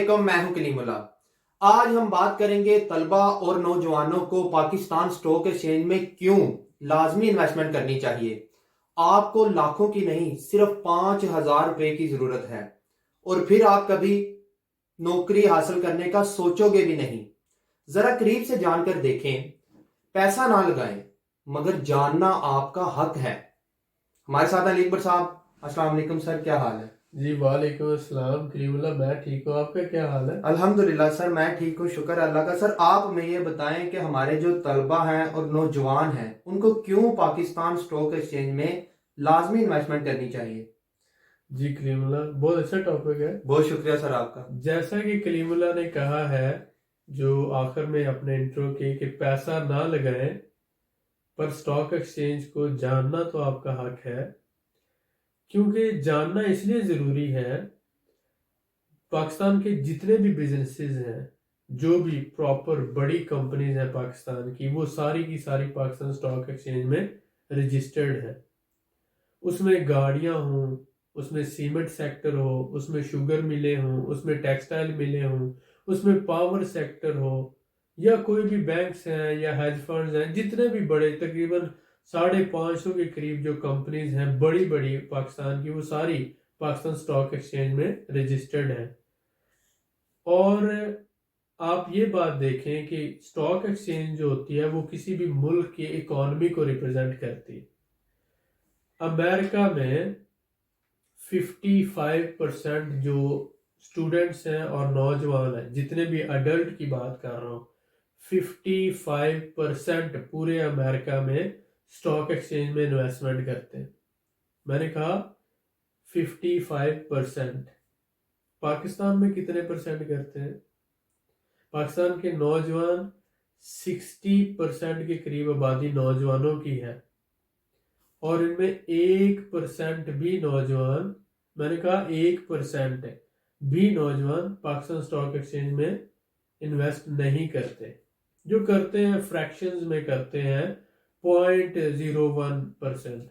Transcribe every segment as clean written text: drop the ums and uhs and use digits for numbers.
मैं हूं कलीमुल्ला। आज हम बात करेंगे तलबा और नौजवानों को पाकिस्तान स्टॉक एक्सचेंज में क्यों लाजमी इन्वेस्टमेंट करनी चाहिए। आपको लाखों की नहीं, सिर्फ 5,000 रुपए की जरूरत है और फिर आप कभी नौकरी हासिल करने का सोचोगे भी नहीं। जरा करीब से जानकर देखें। पैसा ना लगाएं, मगर जानना आपका हक है। हमारे साथ अली अकबर साहब। अस्सलाम वालेकुम सर, क्या हाल है? जी वालेकुम अस्सलाम करीमुल्लाह। मैं ठीक हूँ, आपका क्या हाल है? अल्हम्दुलिल्लाह सर, मैं ठीक हूँ, शुक्र अल्लाह का। सर आप हमें ये बताएं कि हमारे जो तलबा हैं और नौजवान हैं उनको क्यों पाकिस्तान स्टॉक एक्सचेंज में लाजमी इन्वेस्टमेंट करनी चाहिए। जी करीमुल्लाह, बहुत अच्छा टॉपिक है। बहुत शुक्रिया सर आपका। जैसा कि कलीमुल्लाह ने कहा है, जो आखिर में अपने इंट्रो के, कि पैसा ना लगाएं पर स्टॉक एक्सचेंज को जानना तो आपका हक है। क्योंकि जानना इसलिए ज़रूरी है, पाकिस्तान के जितने भी बिजनेसेस हैं, जो भी प्रॉपर बड़ी कंपनीज हैं पाकिस्तान की, वो सारी की सारी पाकिस्तान स्टॉक एक्सचेंज में रजिस्टर्ड है। उसमें गाड़ियां हों, उसमें सीमेंट सेक्टर हो, उसमें शुगर मिले हों, उसमें टेक्सटाइल मिले हों, उसमें पावर सेक्टर हो, या कोई भी बैंक्स हैं या हेज फंड्स हैं, जितने भी बड़े तकरीबन 550 के करीब जो कंपनीज हैं बड़ी बड़ी पाकिस्तान की, वो सारी पाकिस्तान स्टॉक एक्सचेंज में रजिस्टर्ड हैं। और आप ये बात देखें कि स्टॉक एक्सचेंज जो होती है वो किसी भी मुल्क की इकोनॉमी को रिप्रेजेंट करती है। अमेरिका में 55% जो स्टूडेंट्स हैं और नौजवान हैं, जितने भी अडल्ट की बात कर रहा हूँ, 55% पूरे अमेरिका में स्टॉक एक्सचेंज में इन्वेस्टमेंट करते हैं। मैंने कहा 55%। पाकिस्तान में कितने परसेंट करते हैं? पाकिस्तान के नौजवान 60% के करीब आबादी नौजवानों की है, और इनमें 1% भी नौजवान, मैंने कहा 1% भी नौजवान पाकिस्तान स्टॉक एक्सचेंज में इन्वेस्ट नहीं करते। जो करते हैं फ्रैक्शंस में करते हैं, 0.01%।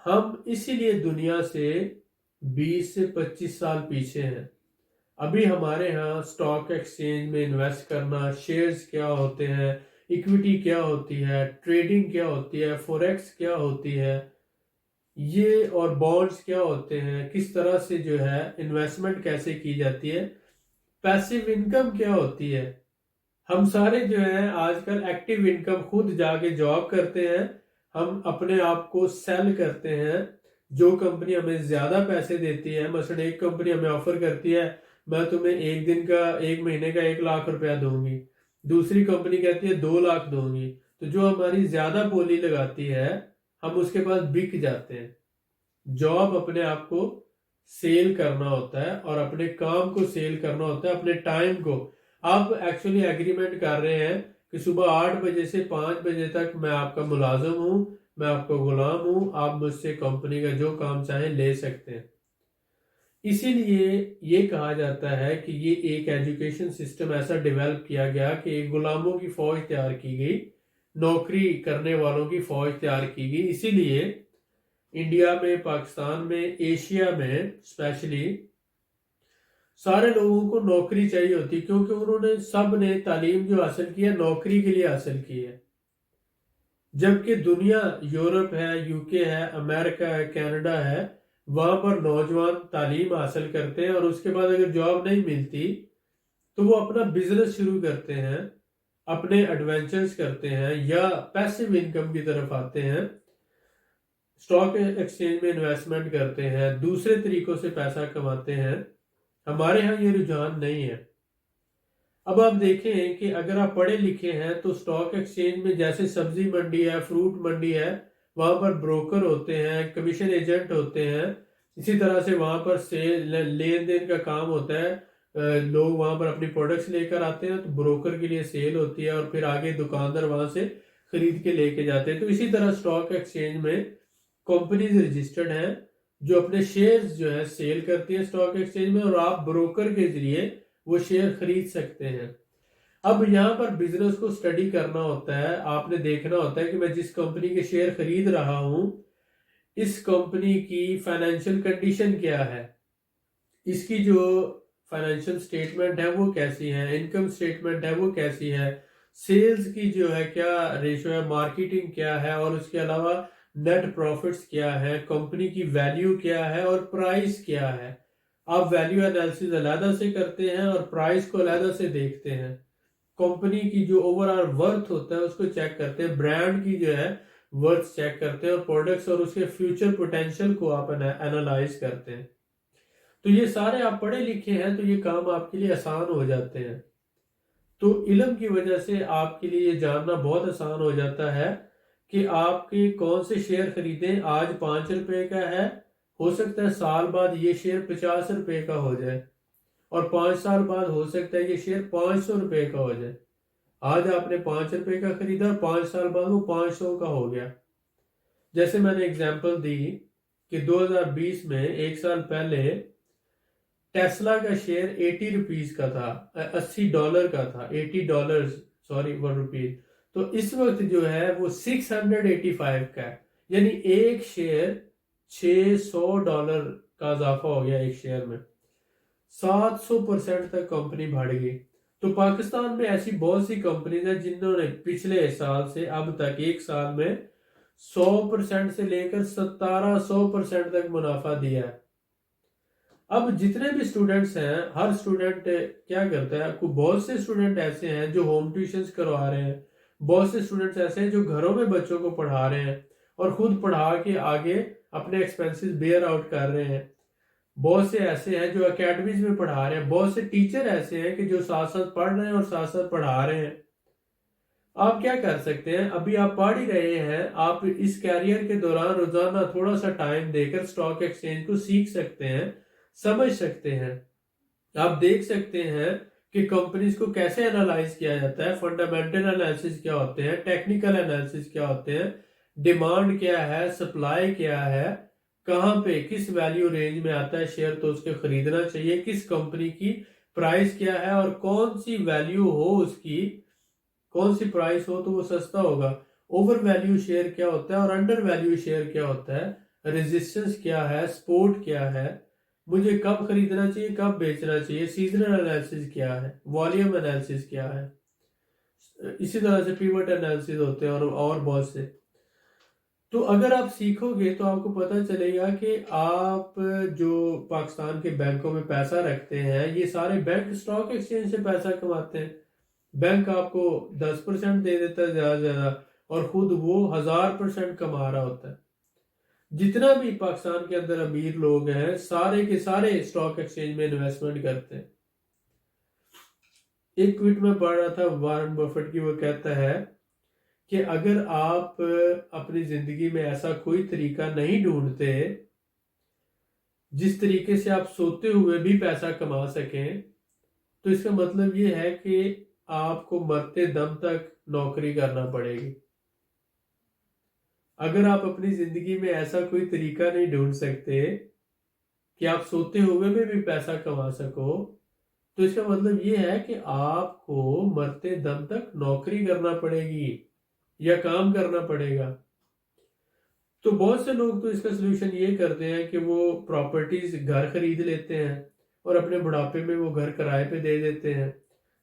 हम इसीलिए दुनिया से 20 से 25 साल पीछे हैं। अभी हमारे यहाँ स्टॉक एक्सचेंज में इन्वेस्ट करना, शेयर्स क्या होते हैं, इक्विटी क्या होती है, ट्रेडिंग क्या होती है, फॉरेक्स क्या होती है, ये और बॉन्ड्स क्या होते हैं, किस तरह से जो है इन्वेस्टमेंट कैसे की जाती है, पैसिव इनकम क्या होती है। हम सारे जो है आजकल एक्टिव इनकम खुद जाके जॉब करते हैं, हम अपने आप को सेल करते हैं। जो कंपनी हमें ज्यादा पैसे देती है, मसलन एक कंपनी हमें ऑफर करती है, मैं तुम्हें एक दिन का, एक महीने का 1 लाख रुपया दूंगी। दूसरी कंपनी कहती है 2 लाख दूंगी। तो जो हमारी ज्यादा बोली लगाती है, हम उसके पास बिक जाते हैं। जॉब अपने आप को सेल करना होता है और अपने काम को सेल करना होता है, अपने टाइम को। आप एक्चुअली एग्रीमेंट कर रहे हैं कि सुबह 8 बजे से 5 बजे तक मैं आपका मुलाजिम हूं, मैं आपका गुलाम हूं, आप मुझसे कंपनी का जो काम चाहें ले सकते हैं। इसीलिए ये कहा जाता है कि ये एक एजुकेशन सिस्टम ऐसा डेवलप किया गया कि एक गुलामों की फौज तैयार की गई, नौकरी करने वालों की फौज तैयार की गई। इसीलिए इंडिया में, पाकिस्तान में, एशिया में स्पेशली सारे लोगों को नौकरी चाहिए होती, क्योंकि उन्होंने सब ने तालीम जो हासिल की है नौकरी के लिए हासिल की है। जबकि दुनिया, यूरोप है, यूके है, अमेरिका है, कनाडा है, वहां पर नौजवान तालीम हासिल करते हैं और उसके बाद अगर जॉब नहीं मिलती तो वो अपना बिजनेस शुरू करते हैं, अपने एडवेंचर्स करते हैं, या पैसिव इनकम की तरफ आते हैं, स्टॉक एक्सचेंज में इन्वेस्टमेंट करते हैं, दूसरे तरीकों से पैसा कमाते हैं। हमारे यहाँ ये रुझान नहीं है। अब आप देखें कि अगर आप पढ़े लिखे हैं तो स्टॉक एक्सचेंज में जैसे सब्जी मंडी है, फ्रूट मंडी है, वहां पर ब्रोकर होते हैं, कमीशन एजेंट होते हैं। इसी तरह से वहां पर सेल, लेन देन का काम होता है। लोग वहां पर अपनी प्रोडक्ट्स लेकर आते हैं, तो ब्रोकर के लिए सेल होती है और फिर आगे दुकानदार वहां से खरीद के लेके जाते हैं। तो इसी तरह स्टॉक एक्सचेंज में कंपनीज रजिस्टर्ड हैं जो अपने शेयर्स जो है सेल करती हैं स्टॉक एक्सचेंज में, और आप ब्रोकर के जरिए वो शेयर खरीद सकते हैं। अब यहाँ पर बिजनेस को स्टडी करना होता है, आपने देखना होता है कि मैं जिस कंपनी के शेयर खरीद रहा हूं, इस कंपनी की फाइनेंशियल कंडीशन क्या है, इसकी जो फाइनेंशियल स्टेटमेंट है वो कैसी है, इनकम स्टेटमेंट है वो कैसी है, सेल्स की जो है क्या रेशो है, मार्केटिंग क्या है, और उसके अलावा नेट प्रॉफिट्स क्या है, कंपनी की वैल्यू क्या है और प्राइस क्या है। आप वैल्यू एनालिसिस अलहदा से करते हैं और प्राइस को अलहदा से देखते हैं। कंपनी की जो ओवरऑल वर्थ होता है उसको चेक करते हैं, ब्रांड की जो है वर्थ चेक करते हैं, और प्रोडक्ट्स और उसके फ्यूचर पोटेंशियल को आप एनालाइज करते हैं। तो ये सारे आप पढ़े लिखे हैं तो ये काम आपके लिए आसान हो जाते हैं। तो इल्म की वजह से आपके लिए ये जानना बहुत आसान हो जाता है कि आपके कौन से शेयर खरीदें। आज 5 रुपए का है, हो सकता है साल बाद ये शेयर 50 रुपए का हो जाए, और 5 साल बाद हो सकता है ये शेयर 500 रुपए का हो जाए। आज आपने 5 रुपए का खरीदा और 5 साल बाद वो 500 का हो गया। जैसे मैंने एग्जांपल दी कि 2020 में, एक साल पहले, टेस्ला का शेयर 80 रुपीज का था, $80 का था, $80, सॉरी, 1 रुपीज। तो इस वक्त जो है वो 685 का है, यानी एक शेयर $600 का इजाफा हो गया एक शेयर में। 700% तक कंपनी बढ़ गई। तो पाकिस्तान में ऐसी बहुत सी कंपनीज हैं जिन्होंने पिछले साल से अब तक एक साल में 100% से लेकर 1700% तक मुनाफा दिया है। अब जितने भी स्टूडेंट्स हैं, हर स्टूडेंट क्या करता है, बहुत से स्टूडेंट ऐसे हैं जो होम ट्यूशंस करवा रहे हैं, बहुत से स्टूडेंट्स ऐसे हैं जो घरों में बच्चों को पढ़ा रहे हैं और खुद पढ़ा के आगे अपने एक्सपेंसेस बेयर आउट कर रहे हैं। बहुत से ऐसे हैं जो एकेडमीज में पढ़ा रहे हैं, बहुत से टीचर ऐसे हैं कि जो साथ साथ पढ़ रहे हैं और साथ साथ पढ़ा रहे हैं। आप क्या कर सकते हैं, अभी आप पढ़ ही रहे हैं, आप इस कैरियर के दौरान रोजाना थोड़ा सा टाइम देकर स्टॉक एक्सचेंज को सीख सकते हैं, समझ सकते हैं। आप देख सकते हैं कि कंपनीज को कैसे एनालाइज किया जाता है, फंडामेंटल एनालिसिस क्या होते हैं, टेक्निकल एनालिसिस क्या होते हैं, डिमांड क्या है, सप्लाई क्या है, कहाँ पे किस वैल्यू रेंज में आता है शेयर तो उसके खरीदना चाहिए, किस कंपनी की प्राइस क्या है और कौन सी वैल्यू हो उसकी, कौन सी प्राइस हो तो वो सस्ता होगा, ओवर वैल्यू शेयर क्या होता है और अंडर वैल्यू शेयर क्या होता है, रेजिस्टेंस क्या है, सपोर्ट क्या है, मुझे कब खरीदना चाहिए कब बेचना चाहिए, सीजनल एनालिसिस क्या है, वॉल्यूम एनालिसिस क्या है, इसी तरह से पिवट एनालिसिस होते हैं और बहुत से। तो अगर आप सीखोगे तो आपको पता चलेगा कि आप जो पाकिस्तान के बैंकों में पैसा रखते हैं, ये सारे बैंक स्टॉक एक्सचेंज से पैसा कमाते हैं। बैंक आपको 10% दे देता है ज्यादा से ज्यादा, और खुद वो 1000% कमा रहा होता है। जितना भी पाकिस्तान के अंदर अमीर लोग हैं सारे के सारे स्टॉक एक्सचेंज में इन्वेस्टमेंट करते हैं। एक ट्वीट में पढ़ रहा था वारन बफेट की, वो कहता है कि अगर आप अपनी जिंदगी में ऐसा कोई तरीका नहीं ढूंढते जिस तरीके से आप सोते हुए भी पैसा कमा सकें, तो इसका मतलब ये है कि आपको मरते दम तक नौकरी करना पड़ेगी। अगर आप अपनी जिंदगी में ऐसा कोई तरीका नहीं ढूंढ सकते कि आप सोते हुए में भी पैसा कमा सको, तो इसका मतलब ये है कि आपको मरते दम तक नौकरी करना पड़ेगी या काम करना पड़ेगा। तो बहुत से लोग तो इसका सोल्यूशन ये करते हैं कि वो प्रॉपर्टीज, घर खरीद लेते हैं और अपने बुढ़ापे में वो घर किराए पे दे देते हैं,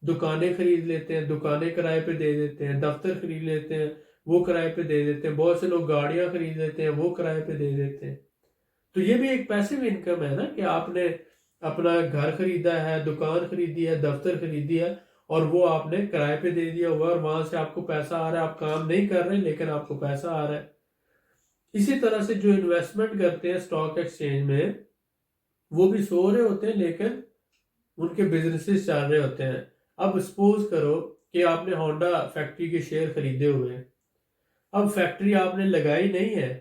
दुकानें खरीद लेते हैं, दुकानें किराए पे दे देते हैं, दफ्तर खरीद लेते हैं, वो किराए पे दे देते हैं, बहुत से लोग गाड़ियां खरीद लेते हैं, वो किराए पे दे देते हैं। तो ये भी एक पैसिव इनकम है ना, कि आपने अपना घर खरीदा है, दुकान खरीदी है, दफ्तर खरीदी है, और वो आपने किराए पे दे दिया हुआ, और वहां से आपको पैसा आ रहा है। आप काम नहीं कर रहे लेकिन आपको पैसा आ रहा है। इसी तरह से जो इन्वेस्टमेंट करते हैं स्टॉक एक्सचेंज में, वो भी सो रहे होते हैं लेकिन उनके बिजनेसेस चल रहे होते हैं। अब सपोज करो कि आपने होंडा फैक्ट्री के शेयर खरीदे हुए हैं। अब फैक्ट्री आपने लगाई नहीं है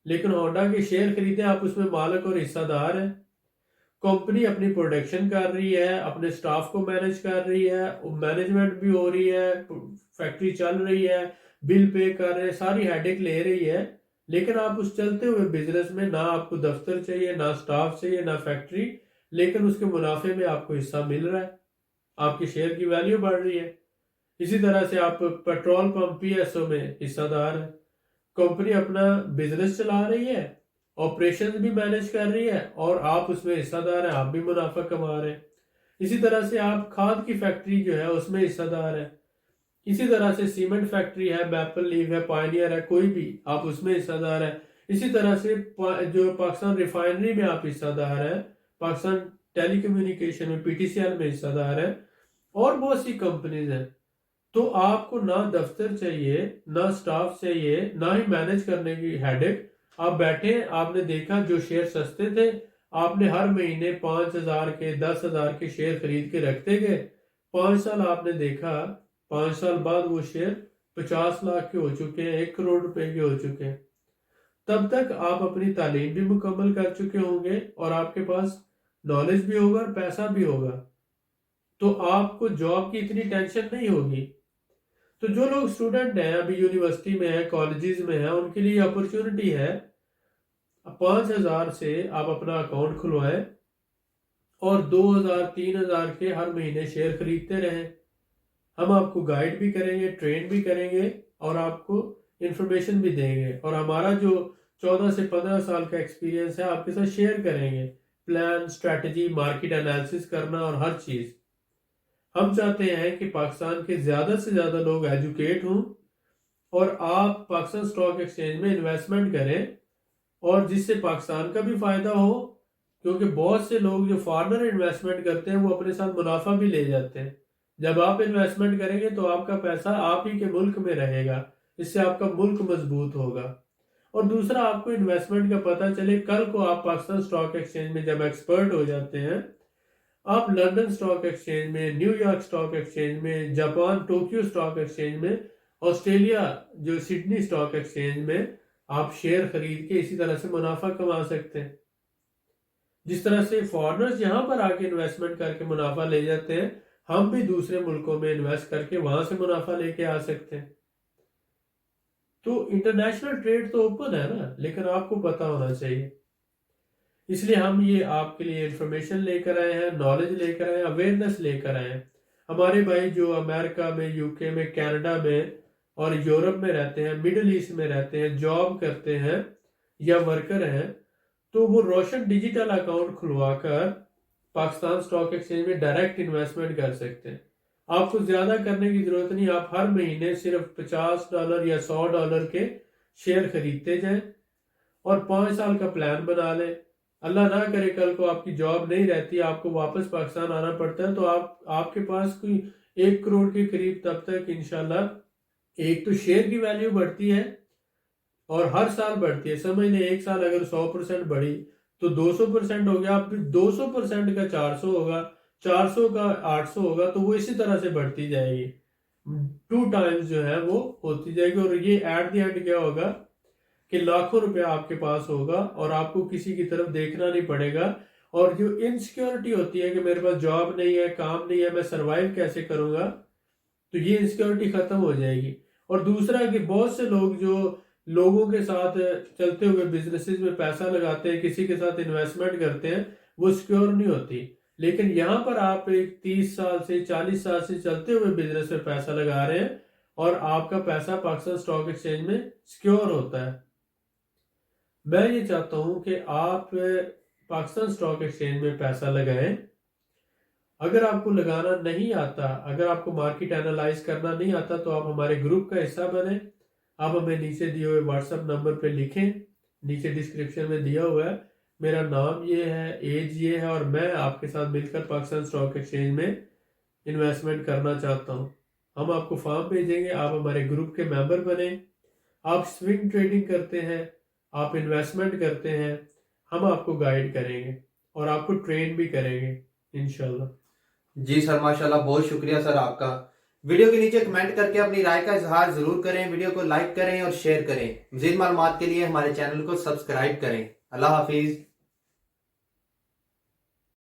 लेकिन होंडा के शेयर खरीदे, आप उसमें मालिक और हिस्सेदार हैं। कंपनी अपनी प्रोडक्शन कर रही है, अपने स्टाफ को मैनेज कर रही है, मैनेजमेंट भी हो रही है, फैक्ट्री चल रही है, बिल पे कर रहे हैं, सारी हेडेक ले रही है। लेकिन आप उस चलते हुए बिजनेस में ना आपको दफ्तर चाहिए, ना स्टाफ चाहिए, ना फैक्ट्री, लेकिन उसके मुनाफे में आपको हिस्सा मिल रहा है, आपके शेयर की वैल्यू बढ़ रही है। इसी तरह से आप पेट्रोल पंप PSO में हिस्सेदार है। कंपनी अपना बिजनेस चला रही है ऑपरेशन भी मैनेज कर रही है और आप उसमें हिस्सादार हैं, आप भी मुनाफा कमा रहे हैं। इसी तरह से आप खाद की फैक्ट्री जो है उसमें हिस्सादार है। इसी तरह से सीमेंट फैक्ट्री है, मैपल लीफ है, पायनियर है, कोई भी आप उसमें हिस्सादार है। इसी तरह से जो पाकिस्तान रिफाइनरी में आप हिस्सादार है, पाकिस्तान टेलीकम्युनिकेशन में पीटीसीएल में हिस्सादार है, और बहुत सी कंपनीज हैं। तो आपको ना दफ्तर चाहिए, ना स्टाफ चाहिए, ना ही मैनेज करने की हेडेक। आप बैठे, आपने देखा जो शेयर सस्ते थे, आपने हर महीने 5,000 के 10,000 के शेयर खरीद के रखते गए। 5 साल आपने देखा, 5 साल बाद वो शेयर 50 लाख के हो चुके हैं, 1 करोड़ रुपए के हो चुके हैं। तब तक आप अपनी तालीम भी मुकम्मल कर चुके होंगे और आपके पास नॉलेज भी होगा और पैसा भी होगा, तो आपको जॉब की इतनी टेंशन नहीं होगी। तो जो लोग स्टूडेंट हैं, अभी यूनिवर्सिटी में है, कॉलेजेस में है, उनके लिए अपॉर्चुनिटी है। 5,000 से आप अपना अकाउंट खुलवाएं और 2,000 3,000 के हर महीने शेयर खरीदते रहें। हम आपको गाइड भी करेंगे, ट्रेन भी करेंगे और आपको इंफॉर्मेशन भी देंगे, और हमारा जो 14 से 15 साल का एक्सपीरियंस है आपके साथ शेयर करेंगे। प्लान, स्ट्रैटेजी, मार्केट एनालिसिस करना और हर चीज़। हम चाहते हैं कि पाकिस्तान के ज़्यादा से ज़्यादा लोग एजुकेट हों और आप पाकिस्तान स्टॉक एक्सचेंज में इन्वेस्टमेंट करें, और जिससे पाकिस्तान का भी फ़ायदा हो, क्योंकि बहुत से लोग जो फॉरेनर इन्वेस्टमेंट करते हैं वो अपने साथ मुनाफा भी ले जाते हैं। जब आप इन्वेस्टमेंट करेंगे तो आपका पैसा आप ही के मुल्क में रहेगा, इससे आपका मुल्क मजबूत होगा। और दूसरा, आपको इन्वेस्टमेंट का पता चले, कल को आप पाकिस्तान स्टॉक एक्सचेंज में जब एक्सपर्ट हो जाते हैं, आप लंदन स्टॉक एक्सचेंज में, न्यूयॉर्क स्टॉक एक्सचेंज में, जापान टोक्यो स्टॉक एक्सचेंज में, ऑस्ट्रेलिया जो सिडनी स्टॉक एक्सचेंज में आप शेयर खरीद के इसी तरह से मुनाफा कमा सकते हैं। जिस तरह से फॉरेनर्स यहाँ पर आके इन्वेस्टमेंट करके मुनाफा ले जाते हैं, हम भी दूसरे मुल्कों में इन्वेस्ट करके वहां से मुनाफा लेके आ सकते हैं। तो इंटरनेशनल ट्रेड तो ओपन है ना, लेकिन आपको पता होना चाहिए। इसलिए हम ये आपके लिए इंफॉर्मेशन लेकर आए हैं, नॉलेज लेकर आए हैं, अवेयरनेस लेकर आए हैं। हमारे भाई जो अमेरिका में, यूके में, कनाडा में और यूरोप में रहते हैं, मिडिल ईस्ट में रहते हैं, जॉब करते हैं या वर्कर हैं, तो वो रोशन डिजिटल अकाउंट खुलवाकर पाकिस्तान स्टॉक एक्सचेंज में डायरेक्ट इन्वेस्टमेंट कर सकते हैं। आपको ज्यादा करने की जरूरत नहीं, आप हर महीने सिर्फ $50 या $100 के शेयर खरीदते जाएं और 5 साल का प्लान बना लें। अल्लाह ना करे कल को आपकी जॉब नहीं रहती, आपको वापस पाकिस्तान आना पड़ता है, तो आपके पास कोई 1 करोड़ के करीब तब तक इंशाल्लाह, एक तो शेयर की वैल्यू बढ़ती है और हर साल बढ़ती है। समझ लें, एक साल अगर 100% बढ़ी तो 200% हो गया, फिर 200% का 400 होगा, 400 का 800 होगा, तो वो इसी तरह से बढ़ती जाएगी। 2 टाइम्स जो है वो होती जाएगी, और ये एट द एंड क्या होगा कि लाखों रुपया आपके पास होगा और आपको किसी की तरफ देखना नहीं पड़ेगा। और जो इनसिक्योरिटी होती है कि मेरे पास जॉब नहीं है, काम नहीं है, मैं सरवाइव कैसे करूंगा, तो ये इनसिक्योरिटी खत्म हो जाएगी। और दूसरा कि बहुत से लोग जो लोगों के साथ चलते हुए बिजनेसेस में पैसा लगाते हैं, किसी के साथ इन्वेस्टमेंट करते हैं, वो सिक्योर नहीं होती। लेकिन यहाँ पर आप एक 30 साल से 40 साल से चलते हुए बिजनेस में पैसा लगा रहे हैं और आपका पैसा पाकिस्तान स्टॉक एक्सचेंज में सिक्योर होता है। मैं ये चाहता हूं कि आप पाकिस्तान स्टॉक एक्सचेंज में पैसा लगाएं। अगर आपको लगाना नहीं आता, अगर आपको मार्केट एनालाइज करना नहीं आता, तो आप हमारे ग्रुप का हिस्सा बने। आप हमें नीचे दिए हुए व्हाट्सएप नंबर पे लिखें, नीचे डिस्क्रिप्शन में दिया हुआ है। मेरा नाम ये है, एज ये है, और मैं आपके साथ मिलकर पाकिस्तान स्टॉक एक्सचेंज में इन्वेस्टमेंट करना चाहता हूँ। हम आपको फॉर्म भेजेंगे, आप हमारे ग्रुप के मेंबर बने। आप स्विंग ट्रेडिंग करते हैं, आप इन्वेस्टमेंट करते हैं, हम आपको गाइड करेंगे और आपको ट्रेन भी करेंगे इंशाल्लाह। जी सर, माशाल्लाह, बहुत शुक्रिया सर आपका। वीडियो के नीचे कमेंट करके अपनी राय का इजहार जरूर करें, वीडियो को लाइक करें और शेयर करें। मजीद मालूमात के लिए हमारे चैनल को सब्सक्राइब करें। अल्लाह हाफिज।